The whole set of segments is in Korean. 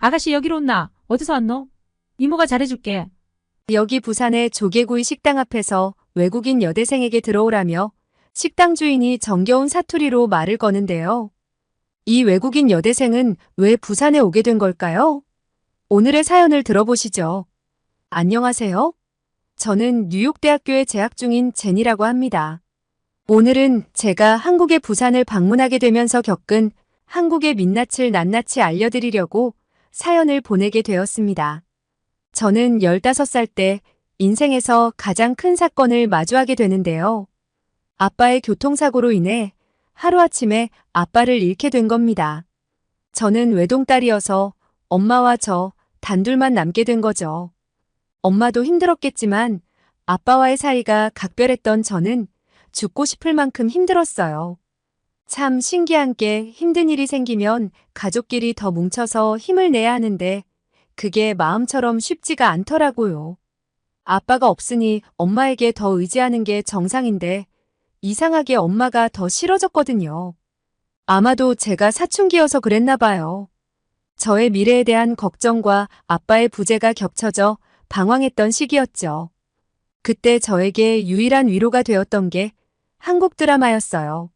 아가씨 여기로 온나? 어디서 왔노? 이모가 잘해줄게. 여기 부산의 조개구이 식당 앞에서 외국인 여대생에게 들어오라며 식당 주인이 정겨운 사투리로 말을 거는데요. 이 외국인 여대생은 왜 부산에 오게 된 걸까요? 오늘의 사연을 들어보시죠. 안녕하세요. 저는 뉴욕대학교에 재학 중인 제니라고 합니다. 오늘은 제가 한국의 부산을 방문하게 되면서 겪은 한국의 민낯을 낱낱이 알려드리려고 사연을 보내게 되었습니다. 저는 15살 때 인생에서 가장 큰 사건을 마주하게 되는데요. 아빠의 교통사고로 인해 하루아침에 아빠를 잃게 된 겁니다. 저는 외동딸이어서 엄마와 저 단둘만 남게 된 거죠. 엄마도 힘들었겠지만 아빠와의 사이가 각별했던 저는 죽고 싶을 만큼 힘들었어요. 참 신기한 게 힘든 일이 생기면 가족끼리 더 뭉쳐서 힘을 내야 하는데 그게 마음처럼 쉽지가 않더라고요. 아빠가 없으니 엄마에게 더 의지하는 게 정상인데 이상하게 엄마가 더 싫어졌거든요. 아마도 제가 사춘기여서 그랬나 봐요. 저의 미래에 대한 걱정과 아빠의 부재가 겹쳐져 방황했던 시기였죠. 그때 저에게 유일한 위로가 되었던 게 한국 드라마였어요.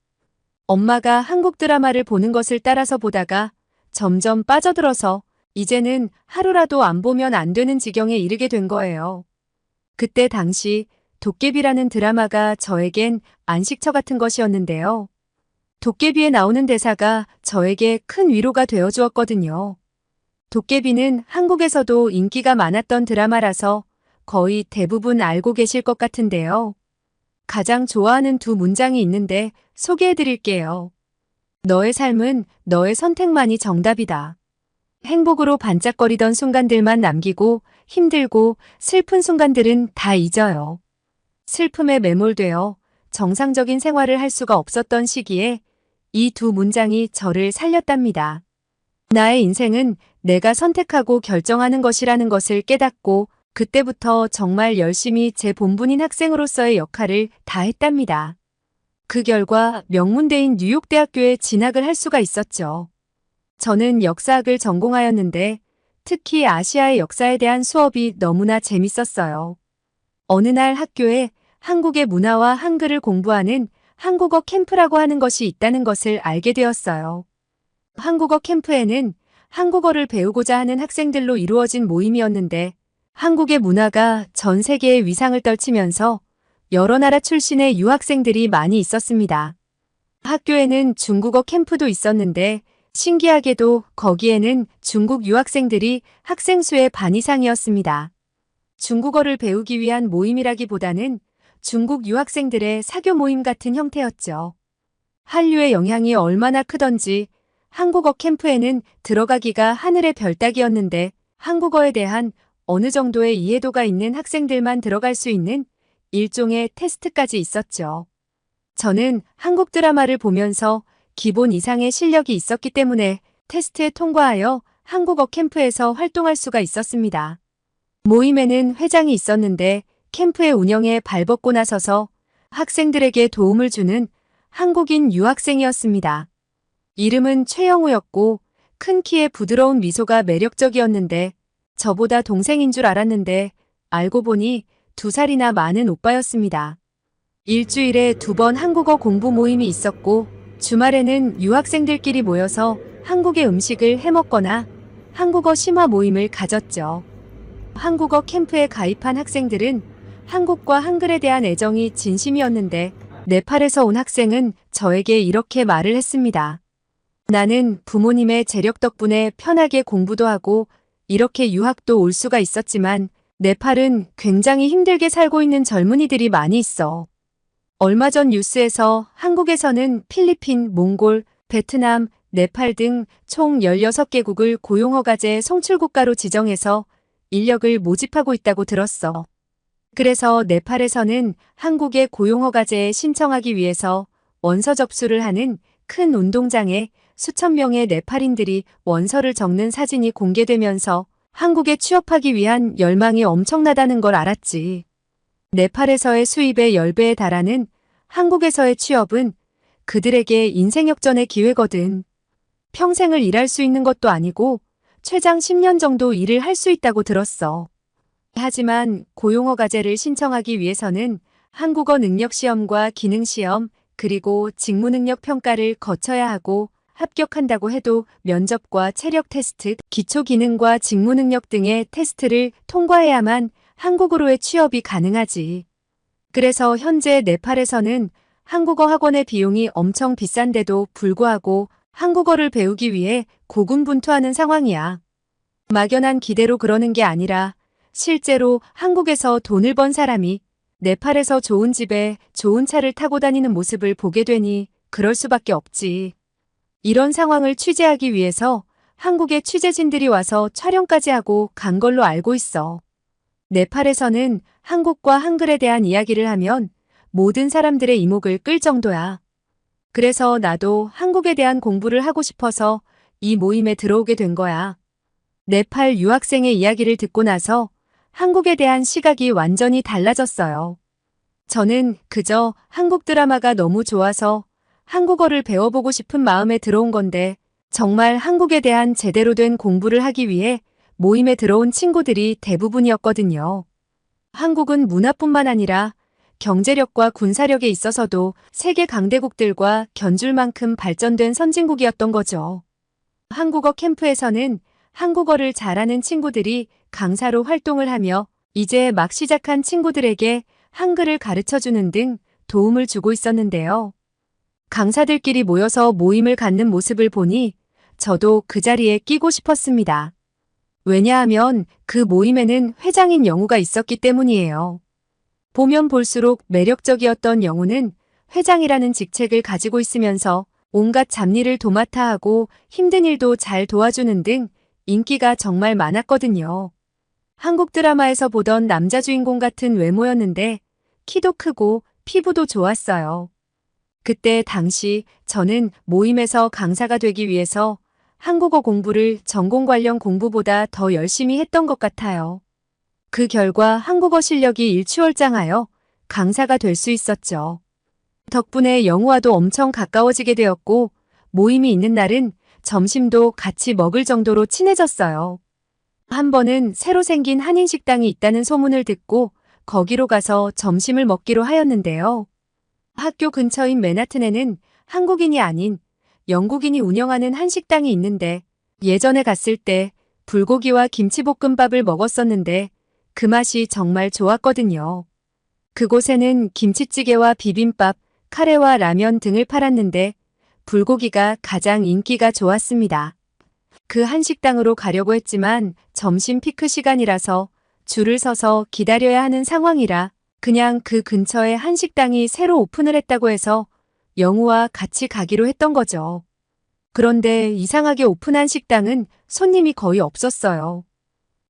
엄마가 한국 드라마를 보는 것을 따라서 보다가 점점 빠져들어서 이제는 하루라도 안 보면 안 되는 지경에 이르게 된 거예요. 그때 당시 도깨비라는 드라마가 저에겐 안식처 같은 것이었는데요. 도깨비에 나오는 대사가 저에게 큰 위로가 되어 주었거든요. 도깨비는 한국에서도 인기가 많았던 드라마라서 거의 대부분 알고 계실 것 같은데요. 가장 좋아하는 두 문장이 있는데 소개해 드릴게요. 너의 삶은 너의 선택만이 정답이다. 행복으로 반짝거리던 순간들만 남기고 힘들고 슬픈 순간들은 다 잊어요. 슬픔에 매몰되어 정상적인 생활을 할 수가 없었던 시기에 이 두 문장이 저를 살렸답니다. 나의 인생은 내가 선택하고 결정하는 것이라는 것을 깨닫고 그때부터 정말 열심히 제 본분인 학생으로서의 역할을 다했답니다. 그 결과 명문대인 뉴욕대학교에 진학을 할 수가 있었죠. 저는 역사학을 전공하였는데 특히 아시아의 역사에 대한 수업이 너무나 재밌었어요. 어느 날 학교에 한국의 문화와 한글을 공부하는 한국어 캠프라고 하는 것이 있다는 것을 알게 되었어요. 한국어 캠프에는 한국어를 배우고자 하는 학생들로 이루어진 모임이었는데 한국의 문화가 전 세계에 위상을 떨치면서 여러 나라 출신의 유학생들이 많이 있었습니다. 학교에는 중국어 캠프도 있었는데 신기하게도 거기에는 중국 유학생들이 학생 수의 반 이상이었습니다. 중국어를 배우기 위한 모임이라기보다는 중국 유학생들의 사교 모임 같은 형태였죠. 한류의 영향이 얼마나 크던지 한국어 캠프에는 들어가기가 하늘의 별 따기였는데 한국어에 대한 어느 정도의 이해도가 있는 학생들만 들어갈 수 있는 일종의 테스트까지 있었죠. 저는 한국 드라마를 보면서 기본 이상의 실력이 있었기 때문에 테스트에 통과하여 한국어 캠프에서 활동할 수가 있었습니다. 모임에는 회장이 있었는데 캠프의 운영에 발벗고 나서서 학생들에게 도움을 주는 한국인 유학생이었습니다. 이름은 최영우였고 큰 키에 부드러운 미소가 매력적이었는데 저보다 동생인 줄 알았는데 알고 보니 2살이나 많은 오빠였습니다. 일주일에 2번 한국어 공부 모임이 있었고 주말에는 유학생들끼리 모여서 한국의 음식을 해먹거나 한국어 심화 모임을 가졌죠. 한국어 캠프에 가입한 학생들은 한국과 한글에 대한 애정이 진심이었는데 네팔에서 온 학생은 저에게 이렇게 말을 했습니다. 나는 부모님의 재력 덕분에 편하게 공부도 하고 이렇게 유학도 올 수가 있었지만 네팔은 굉장히 힘들게 살고 있는 젊은이들이 많이 있어. 얼마 전 뉴스에서 한국에서는 필리핀, 몽골, 베트남, 네팔 등 총 16개국을 고용허가제 송출국가로 지정해서 인력을 모집하고 있다고 들었어. 그래서 네팔에서는 한국의 고용허가제에 신청하기 위해서 원서 접수를 하는 큰 운동장에 수천 명의 네팔인들이 원서를 적는 사진이 공개되면서 한국에 취업하기 위한 열망이 엄청나다는 걸 알았지. 네팔에서의 수입의 10배에 달하는 한국에서의 취업은 그들에게 인생 역전의 기회거든. 평생을 일할 수 있는 것도 아니고 최장 10년 정도 일을 할 수 있다고 들었어. 하지만 고용허가제를 신청하기 위해서는 한국어 능력시험과 기능시험, 그리고 직무능력 평가를 거쳐야 하고 합격한다고 해도 면접과 체력 테스트, 기초기능과 직무능력 등의 테스트를 통과해야만 한국으로의 취업이 가능하지. 그래서 현재 네팔에서는 한국어 학원의 비용이 엄청 비싼데도 불구하고 한국어를 배우기 위해 고군분투하는 상황이야. 막연한 기대로 그러는 게 아니라 실제로 한국에서 돈을 번 사람이 네팔에서 좋은 집에 좋은 차를 타고 다니는 모습을 보게 되니 그럴 수밖에 없지. 이런 상황을 취재하기 위해서 한국에 취재진들이 와서 촬영까지 하고 간 걸로 알고 있어. 네팔에서는 한국과 한글에 대한 이야기를 하면 모든 사람들의 이목을 끌 정도야. 그래서 나도 한국에 대한 공부를 하고 싶어서 이 모임에 들어오게 된 거야. 네팔 유학생의 이야기를 듣고 나서 한국에 대한 시각이 완전히 달라졌어요. 저는 그저 한국 드라마가 너무 좋아서 한국어를 배워보고 싶은 마음에 들어온 건데 정말 한국에 대한 제대로 된 공부를 하기 위해 모임에 들어온 친구들이 대부분이었거든요. 한국은 문화뿐만 아니라 경제력과 군사력에 있어서도 세계 강대국들과 견줄 만큼 발전된 선진국이었던 거죠. 한국어 캠프에서는 한국어를 잘하는 친구들이 강사로 활동을 하며 이제 막 시작한 친구들에게 한글을 가르쳐주는 등 도움을 주고 있었는데요. 강사들끼리 모여서 모임을 갖는 모습을 보니 저도 그 자리에 끼고 싶었습니다. 왜냐하면 그 모임에는 회장인 영우가 있었기 때문이에요. 보면 볼수록 매력적이었던 영우는 회장이라는 직책을 가지고 있으면서 온갖 잡일을 도맡아 하고 힘든 일도 잘 도와주는 등 인기가 정말 많았거든요. 한국 드라마에서 보던 남자 주인공 같은 외모였는데 키도 크고 피부도 좋았어요. 그때 당시 저는 모임에서 강사가 되기 위해서 한국어 공부를 전공 관련 공부보다 더 열심히 했던 것 같아요. 그 결과 한국어 실력이 일취월장하여 강사가 될 수 있었죠. 덕분에 영우와도 엄청 가까워지게 되었고 모임이 있는 날은 점심도 같이 먹을 정도로 친해졌어요. 한 번은 새로 생긴 한인식당이 있다는 소문을 듣고 거기로 가서 점심을 먹기로 하였는데요. 학교 근처인 맨하튼에는 한국인이 아닌 영국인이 운영하는 한식당이 있는데 예전에 갔을 때 불고기와 김치볶음밥을 먹었었는데 그 맛이 정말 좋았거든요. 그곳에는 김치찌개와 비빔밥, 카레와 라면 등을 팔았는데 불고기가 가장 인기가 좋았습니다. 그 한식당으로 가려고 했지만 점심 피크 시간이라서 줄을 서서 기다려야 하는 상황이라 그냥 그 근처에 한식당이 새로 오픈을 했다고 해서 영우와 같이 가기로 했던 거죠. 그런데 이상하게 오픈한 식당은 손님이 거의 없었어요.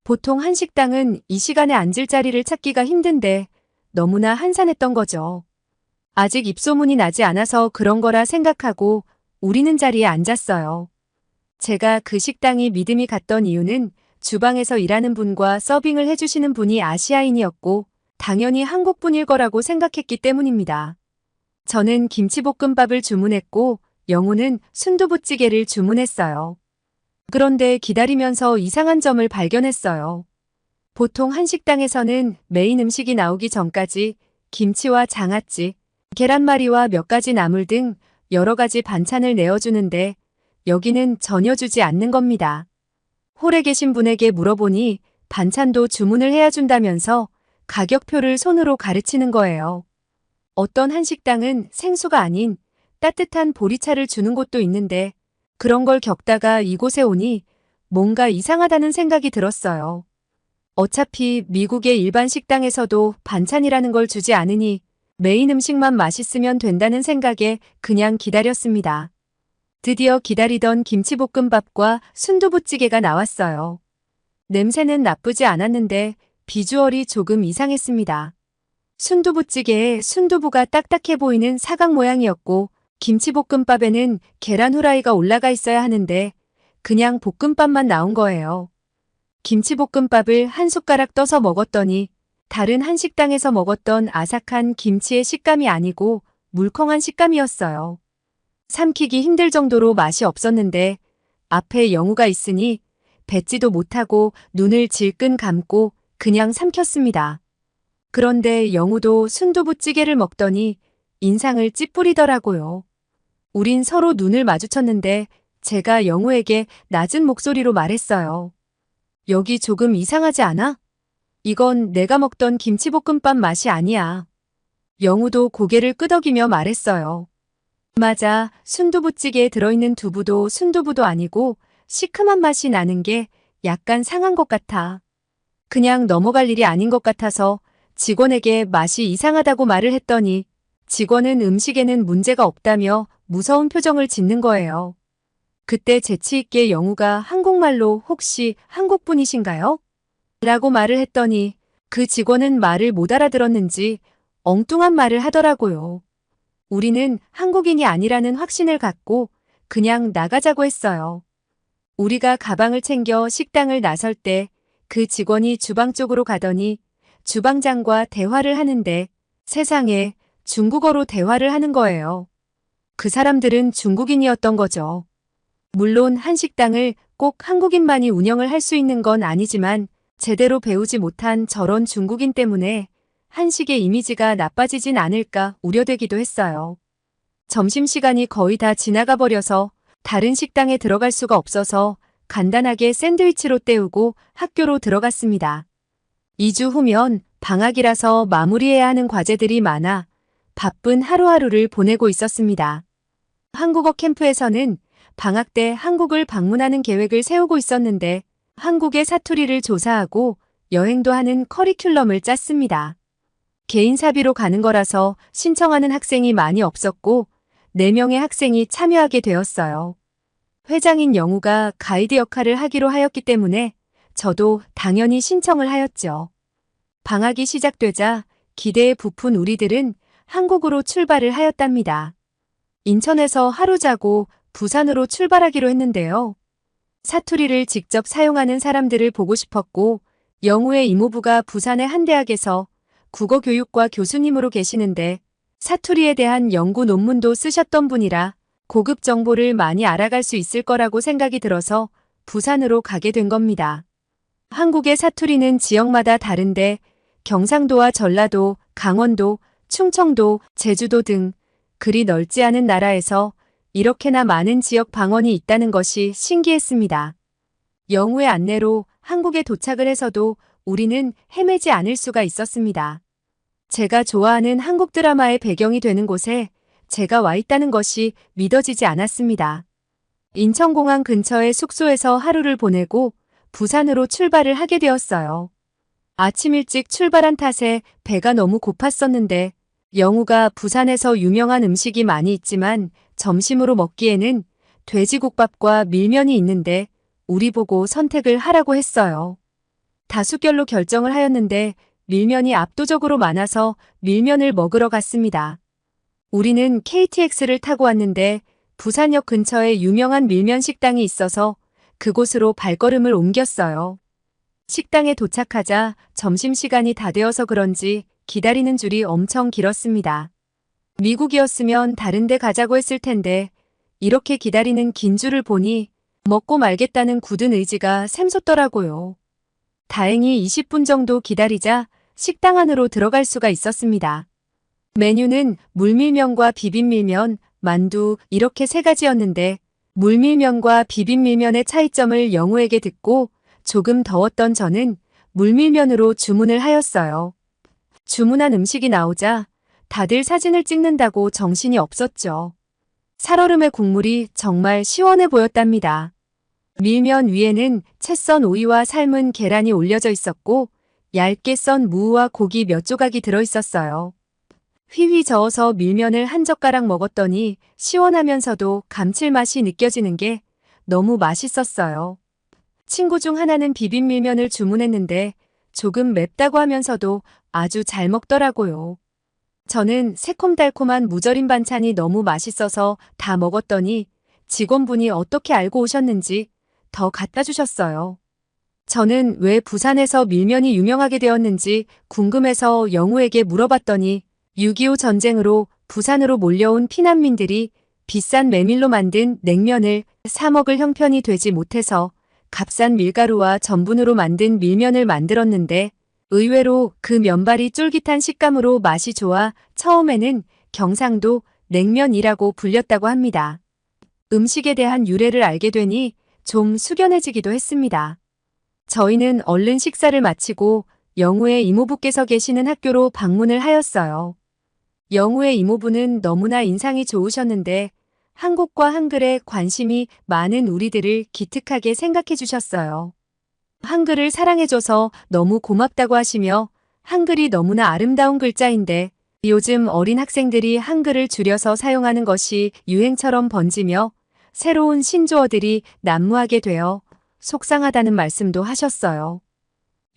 보통 한식당은 이 시간에 앉을 자리를 찾기가 힘든데 너무나 한산했던 거죠. 아직 입소문이 나지 않아서 그런 거라 생각하고 우리는 자리에 앉았어요. 제가 그 식당이 믿음이 갔던 이유는 주방에서 일하는 분과 서빙을 해주시는 분이 아시아인이었고 당연히 한국분일 거라고 생각했기 때문입니다. 저는 김치볶음밥을 주문했고 영우는 순두부찌개를 주문했어요. 그런데 기다리면서 이상한 점을 발견했어요. 보통 한식당에서는 메인 음식이 나오기 전까지 김치와 장아찌, 계란말이와 몇 가지 나물 등 여러 가지 반찬을 내어주는데 여기는 전혀 주지 않는 겁니다. 홀에 계신 분에게 물어보니 반찬도 주문을 해야 준다면서 가격표를 손으로 가르치는 거예요. 어떤 한식당은 생수가 아닌 따뜻한 보리차를 주는 곳도 있는데 그런 걸 겪다가 이곳에 오니 뭔가 이상하다는 생각이 들었어요. 어차피 미국의 일반 식당에서도 반찬이라는 걸 주지 않으니 메인 음식만 맛있으면 된다는 생각에 그냥 기다렸습니다. 드디어 기다리던 김치볶음밥과 순두부찌개가 나왔어요. 냄새는 나쁘지 않았는데 비주얼이 조금 이상했습니다. 순두부찌개에 순두부가 딱딱해 보이는 사각 모양이었고 김치볶음밥에는 계란 후라이가 올라가 있어야 하는데 그냥 볶음밥만 나온 거예요. 김치볶음밥을 한 숟가락 떠서 먹었더니 다른 한식당에서 먹었던 아삭한 김치의 식감이 아니고 물컹한 식감이었어요. 삼키기 힘들 정도로 맛이 없었는데 앞에 영우가 있으니 뱉지도 못하고 눈을 질끈 감고 그냥 삼켰습니다. 그런데 영우도 순두부찌개를 먹더니 인상을 찌푸리더라고요. 우린 서로 눈을 마주쳤는데 제가 영우에게 낮은 목소리로 말했어요. 여기 조금 이상하지 않아? 이건 내가 먹던 김치볶음밥 맛이 아니야. 영우도 고개를 끄덕이며 말했어요. 맞아, 순두부찌개에 들어있는 두부도 순두부도 아니고 시큼한 맛이 나는 게 약간 상한 것 같아. 그냥 넘어갈 일이 아닌 것 같아서 직원에게 맛이 이상하다고 말을 했더니 직원은 음식에는 문제가 없다며 무서운 표정을 짓는 거예요. 그때 재치 있게 영우가 한국말로 혹시 한국분이신가요? 라고 말을 했더니 그 직원은 말을 못 알아들었는지 엉뚱한 말을 하더라고요. 우리는 한국인이 아니라는 확신을 갖고 그냥 나가자고 했어요. 우리가 가방을 챙겨 식당을 나설 때 그 직원이 주방 쪽으로 가더니 주방장과 대화를 하는데 세상에 중국어로 대화를 하는 거예요. 그 사람들은 중국인이었던 거죠. 물론 한식당을 꼭 한국인만이 운영을 할 수 있는 건 아니지만 제대로 배우지 못한 저런 중국인 때문에 한식의 이미지가 나빠지진 않을까 우려되기도 했어요. 점심시간이 거의 다 지나가 버려서 다른 식당에 들어갈 수가 없어서 간단하게 샌드위치로 때우고 학교로 들어갔습니다. 2주 후면 방학이라서 마무리해야 하는 과제들이 많아 바쁜 하루하루를 보내고 있었습니다. 한국어 캠프에서는 방학 때 한국을 방문하는 계획을 세우고 있었는데 한국의 사투리를 조사하고 여행도 하는 커리큘럼을 짰습니다. 개인 사비로 가는 거라서 신청하는 학생이 많이 없었고 4명의 학생이 참여하게 되었어요. 회장인 영우가 가이드 역할을 하기로 하였기 때문에 저도 당연히 신청을 하였죠. 방학이 시작되자 기대에 부푼 우리들은 한국으로 출발을 하였답니다. 인천에서 하루 자고 부산으로 출발하기로 했는데요. 사투리를 직접 사용하는 사람들을 보고 싶었고 영우의 이모부가 부산의 한 대학에서 국어교육과 교수님으로 계시는데 사투리에 대한 연구 논문도 쓰셨던 분이라 고급 정보를 많이 알아갈 수 있을 거라고 생각이 들어서 부산으로 가게 된 겁니다. 한국의 사투리는 지역마다 다른데 경상도와 전라도, 강원도, 충청도, 제주도 등 그리 넓지 않은 나라에서 이렇게나 많은 지역 방언이 있다는 것이 신기했습니다. 영우의 안내로 한국에 도착을 해서도 우리는 헤매지 않을 수가 있었습니다. 제가 좋아하는 한국 드라마의 배경이 되는 곳에 제가 와 있다는 것이 믿어지지 않았습니다. 인천공항 근처의 숙소에서 하루를 보내고 부산으로 출발을 하게 되었어요. 아침 일찍 출발한 탓에 배가 너무 고팠었는데 영우가 부산에서 유명한 음식이 많이 있지만 점심으로 먹기에는 돼지국밥과 밀면이 있는데 우리 보고 선택을 하라고 했어요. 다수결로 결정을 하였는데 밀면이 압도적으로 많아서 밀면을 먹으러 갔습니다. 우리는 KTX를 타고 왔는데 부산역 근처에 유명한 밀면 식당이 있어서 그곳으로 발걸음을 옮겼어요. 식당에 도착하자 점심시간이 다 되어서 그런지 기다리는 줄이 엄청 길었습니다. 미국이었으면 다른 데 가자고 했을 텐데 이렇게 기다리는 긴 줄을 보니 먹고 말겠다는 굳은 의지가 샘솟더라고요. 다행히 20분 정도 기다리자 식당 안으로 들어갈 수가 있었습니다. 메뉴는 물밀면과 비빔밀면, 만두 이렇게 3가지였는데 물밀면과 비빔밀면의 차이점을 영우에게 듣고 조금 더웠던 저는 물밀면으로 주문을 하였어요. 주문한 음식이 나오자 다들 사진을 찍는다고 정신이 없었죠. 살얼음의 국물이 정말 시원해 보였답니다. 밀면 위에는 채 썬 오이와 삶은 계란이 올려져 있었고 얇게 썬 무와 고기 몇 조각이 들어있었어요. 휘휘 저어서 밀면을 한 젓가락 먹었더니 시원하면서도 감칠맛이 느껴지는 게 너무 맛있었어요. 친구 중 하나는 비빔밀면을 주문했는데 조금 맵다고 하면서도 아주 잘 먹더라고요. 저는 새콤달콤한 무절임 반찬이 너무 맛있어서 다 먹었더니 직원분이 어떻게 알고 오셨는지 더 갖다 주셨어요. 저는 왜 부산에서 밀면이 유명하게 되었는지 궁금해서 영우에게 물어봤더니 6.25 전쟁으로 부산으로 몰려온 피난민들이 비싼 메밀로 만든 냉면을 사 먹을 형편이 되지 못해서 값싼 밀가루와 전분으로 만든 밀면을 만들었는데 의외로 그 면발이 쫄깃한 식감으로 맛이 좋아 처음에는 경상도 냉면이라고 불렸다고 합니다. 음식에 대한 유래를 알게 되니 좀 숙연해지기도 했습니다. 저희는 얼른 식사를 마치고 영우의 이모부께서 계시는 학교로 방문을 하였어요. 영우의 이모부는 너무나 인상이 좋으셨는데 한국과 한글에 관심이 많은 우리들을 기특하게 생각해 주셨어요. 한글을 사랑해줘서 너무 고맙다고 하시며 한글이 너무나 아름다운 글자인데 요즘 어린 학생들이 한글을 줄여서 사용하는 것이 유행처럼 번지며 새로운 신조어들이 난무하게 되어 속상하다는 말씀도 하셨어요.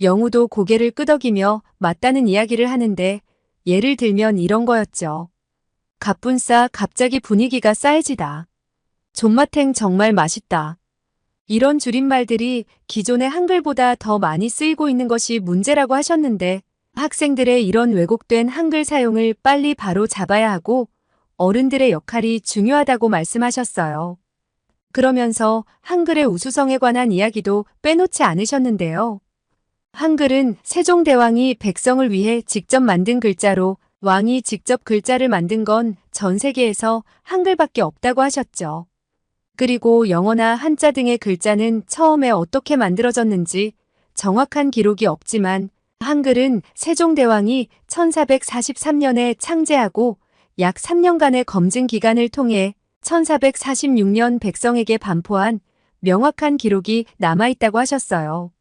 영우도 고개를 끄덕이며 맞다는 이야기를 하는데 예를 들면 이런 거였죠. 갑분싸 갑자기 분위기가 싸해지다. 존맛탱 정말 맛있다. 이런 줄임말들이 기존의 한글보다 더 많이 쓰이고 있는 것이 문제라고 하셨는데 학생들의 이런 왜곡된 한글 사용을 빨리 바로 잡아야 하고 어른들의 역할이 중요하다고 말씀하셨어요. 그러면서 한글의 우수성에 관한 이야기도 빼놓지 않으셨는데요. 한글은 세종대왕이 백성을 위해 직접 만든 글자로 왕이 직접 글자를 만든 건 전 세계에서 한글밖에 없다고 하셨죠. 그리고 영어나 한자 등의 글자는 처음에 어떻게 만들어졌는지 정확한 기록이 없지만 한글은 세종대왕이 1443년에 창제하고 약 3년간의 검증 기간을 통해 1446년 백성에게 반포한 명확한 기록이 남아있다고 하셨어요.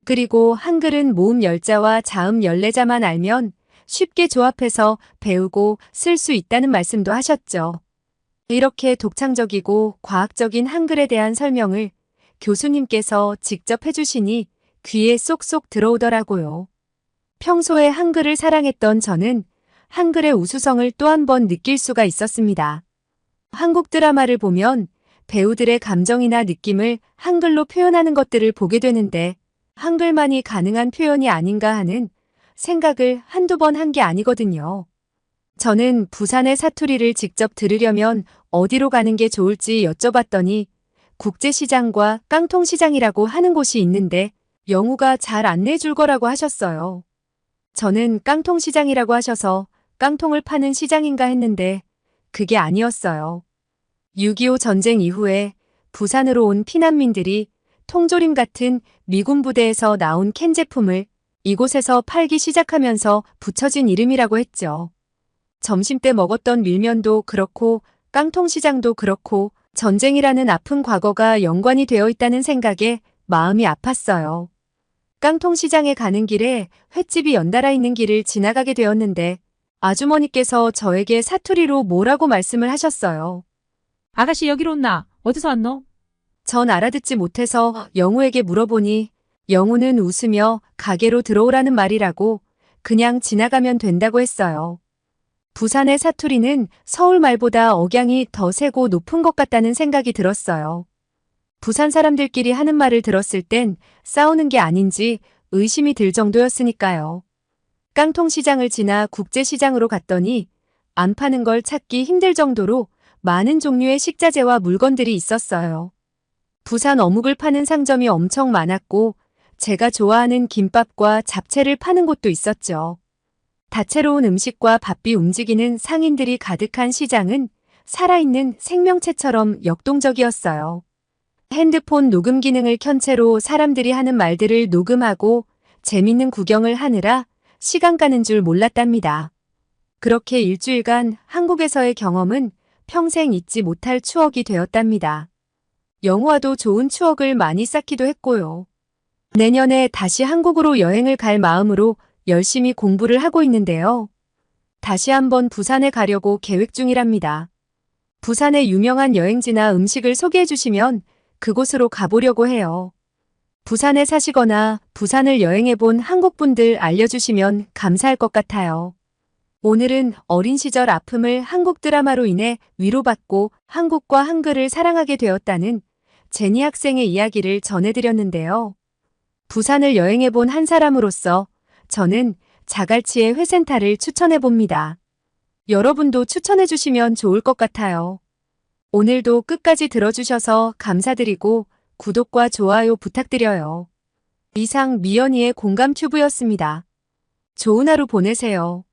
그리고 한글은 모음 열자와 자음 열네자만 알면 쉽게 조합해서 배우고 쓸 수 있다는 말씀도 하셨죠. 이렇게 독창적이고 과학적인 한글에 대한 설명을 교수님께서 직접 해주시니 귀에 쏙쏙 들어오더라고요. 평소에 한글을 사랑했던 저는 한글의 우수성을 또 한 번 느낄 수가 있었습니다. 한국 드라마를 보면 배우들의 감정이나 느낌을 한글로 표현하는 것들을 보게 되는데 한글만이 가능한 표현이 아닌가 하는 생각을 한두 번 한 게 아니거든요. 저는 부산의 사투리를 직접 들으려면 어디로 가는 게 좋을지 여쭤봤더니 국제시장과 깡통시장이라고 하는 곳이 있는데 영우가 잘 안내해 줄 거라고 하셨어요. 저는 깡통시장이라고 하셔서 깡통을 파는 시장인가 했는데 그게 아니었어요. 6.25 전쟁 이후에 부산으로 온 피난민들이 통조림 같은 미군 부대에서 나온 캔 제품을 이곳에서 팔기 시작하면서 붙여진 이름이라고 했죠. 점심때 먹었던 밀면도 그렇고 깡통시장도 그렇고 전쟁이라는 아픈 과거가 연관이 되어 있다는 생각에 마음이 아팠어요. 깡통시장에 가는 길에 횟집이 연달아 있는 길을 지나가게 되었는데 아주머니께서 저에게 사투리로 뭐라고 말씀을 하셨어요. 아가씨 여기로 온나? 어디서 왔노? 전 알아듣지 못해서 영우에게 물어보니 영우는 웃으며 가게로 들어오라는 말이라고 그냥 지나가면 된다고 했어요. 부산의 사투리는 서울 말보다 억양이 더 세고 높은 것 같다는 생각이 들었어요. 부산 사람들끼리 하는 말을 들었을 땐 싸우는 게 아닌지 의심이 들 정도였으니까요. 깡통시장을 지나 국제시장으로 갔더니 안 파는 걸 찾기 힘들 정도로 많은 종류의 식자재와 물건들이 있었어요. 부산 어묵을 파는 상점이 엄청 많았고 제가 좋아하는 김밥과 잡채를 파는 곳도 있었죠. 다채로운 음식과 바삐 움직이는 상인들이 가득한 시장은 살아있는 생명체처럼 역동적이었어요. 핸드폰 녹음 기능을 켠 채로 사람들이 하는 말들을 녹음하고 재밌는 구경을 하느라 시간 가는 줄 몰랐답니다. 그렇게 일주일간 한국에서의 경험은 평생 잊지 못할 추억이 되었답니다. 영우와도 좋은 추억을 많이 쌓기도 했고요. 내년에 다시 한국으로 여행을 갈 마음으로 열심히 공부를 하고 있는데요. 다시 한번 부산에 가려고 계획 중이랍니다. 부산의 유명한 여행지나 음식을 소개해 주시면 그곳으로 가보려고 해요. 부산에 사시거나 부산을 여행해 본 한국분들 알려주시면 감사할 것 같아요. 오늘은 어린 시절 아픔을 한국 드라마로 인해 위로받고 한국과 한글을 사랑하게 되었다는 제니 학생의 이야기를 전해드렸는데요. 부산을 여행해 본 한 사람으로서 저는 자갈치의 회센타를 추천해 봅니다. 여러분도 추천해 주시면 좋을 것 같아요. 오늘도 끝까지 들어주셔서 감사드리고 구독과 좋아요 부탁드려요. 이상 미연이의 공감 튜브였습니다. 좋은 하루 보내세요.